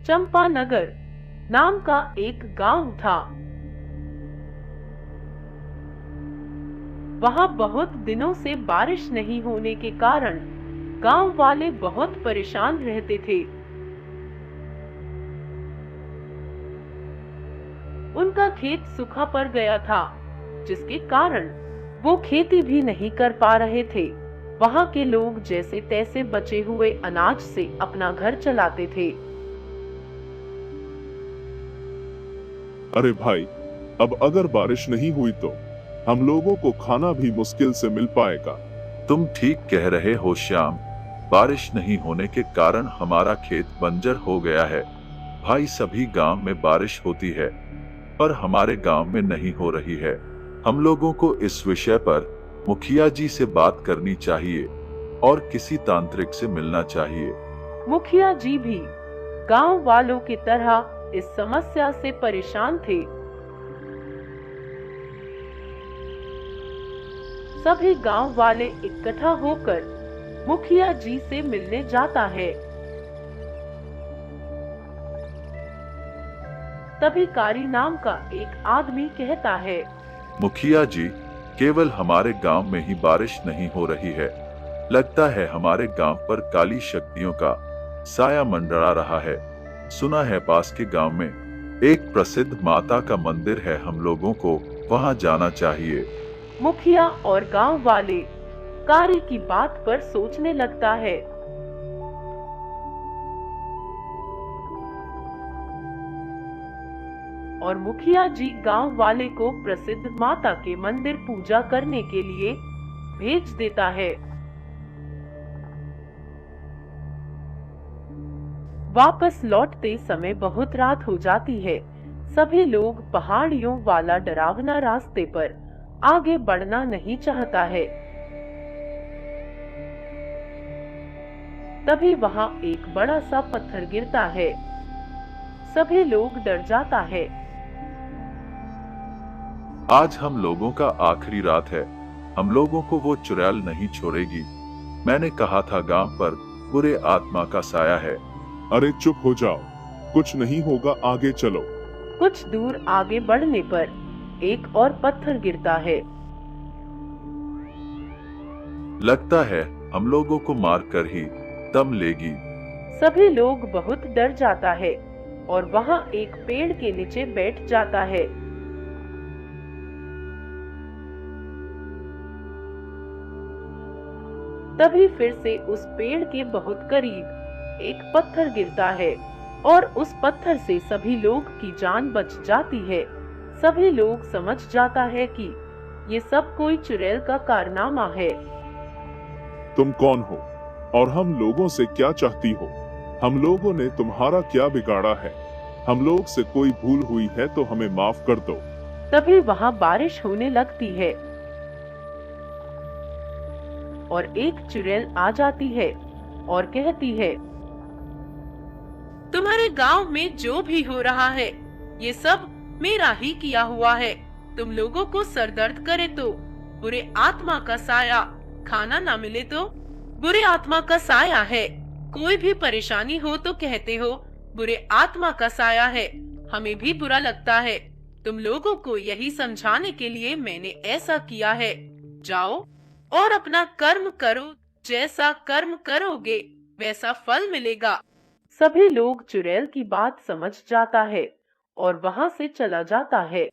चंपानगर नाम का एक गांव था। वहां बहुत दिनों से बारिश नहीं होने के कारण गांव वाले बहुत परेशान रहते थे। उनका खेत सूखा पड़ गया था, जिसके कारण वो खेती भी नहीं कर पा रहे थे। वहां के लोग जैसे तैसे बचे हुए अनाज से अपना घर चलाते थे। अरे भाई, अब अगर बारिश नहीं हुई तो हम लोगों को खाना भी मुश्किल से मिल पाएगा। तुम ठीक कह रहे हो श्याम, बारिश नहीं होने के कारण हमारा खेत बंजर हो गया है। भाई, सभी गांव में बारिश होती है पर हमारे गांव में नहीं हो रही है। हम लोगों को इस विषय पर मुखिया जी से बात करनी चाहिए और किसी तांत्रिक से मिलना चाहिए। मुखिया जी भी गांव वालों की तरह इस समस्या से परेशान थे। सभी गांव वाले इकट्ठा होकर मुखिया जी से मिलने जाता है। तभी कारी नाम का एक आदमी कहता है, मुखिया जी, केवल हमारे गांव में ही बारिश नहीं हो रही है। लगता है हमारे गांव पर काली शक्तियों का साया मंडरा रहा है। सुना है पास के गांव में एक प्रसिद्ध माता का मंदिर है, हम लोगों को वहां जाना चाहिए। मुखिया और गांव वाले कारी की बात पर सोचने लगता है। और मुखिया जी गांव वाले को प्रसिद्ध माता के मंदिर पूजा करने के लिए भेज देता है। वापस लौटते समय बहुत रात हो जाती है। सभी लोग पहाड़ियों वाला डरावना रास्ते पर आगे बढ़ना नहीं चाहता है। तभी वहां एक बड़ा सा पत्थर गिरता है। सभी लोग डर जाता है। आज हम लोगों का आखिरी रात है, हम लोगों को वो चुड़ैल नहीं छोड़ेगी। मैंने कहा था गांव पर बुरे आत्मा का साया है। अरे चुप हो जाओ, कुछ नहीं होगा, आगे चलो। कुछ दूर आगे बढ़ने पर एक और पत्थर गिरता है। लगता है हम लोगों को मार कर ही दम लेगी। सभी लोग बहुत डर जाता है और वहां एक पेड़ के नीचे बैठ जाता है। तभी फिर से उस पेड़ के बहुत करीब एक पत्थर गिरता है और उस पत्थर से सभी लोग की जान बच जाती है। सभी लोग समझ जाता है कि ये सब कोई चुड़ैल का कारनामा है। तुम कौन हो और हम लोगों से क्या चाहती हो? हम लोगों ने तुम्हारा क्या बिगाड़ा है? हम लोग से कोई भूल हुई है तो हमें माफ कर दो। तभी वहां बारिश होने लगती है और एक चुड़ैल आ जाती है और कहती है, तुम्हारे गांव में जो भी हो रहा है ये सब मेरा ही किया हुआ है। तुम लोगों को सर दर्द करे तो बुरे आत्मा का साया, खाना ना मिले तो बुरे आत्मा का साया है, कोई भी परेशानी हो तो कहते हो बुरे आत्मा का साया है। हमें भी बुरा लगता है। तुम लोगों को यही समझाने के लिए मैंने ऐसा किया है। जाओ और अपना कर्म करो, जैसा कर्म करोगे वैसा फल मिलेगा। सभी लोग चुड़ैल की बात समझ जाता है और वहां से चला जाता है।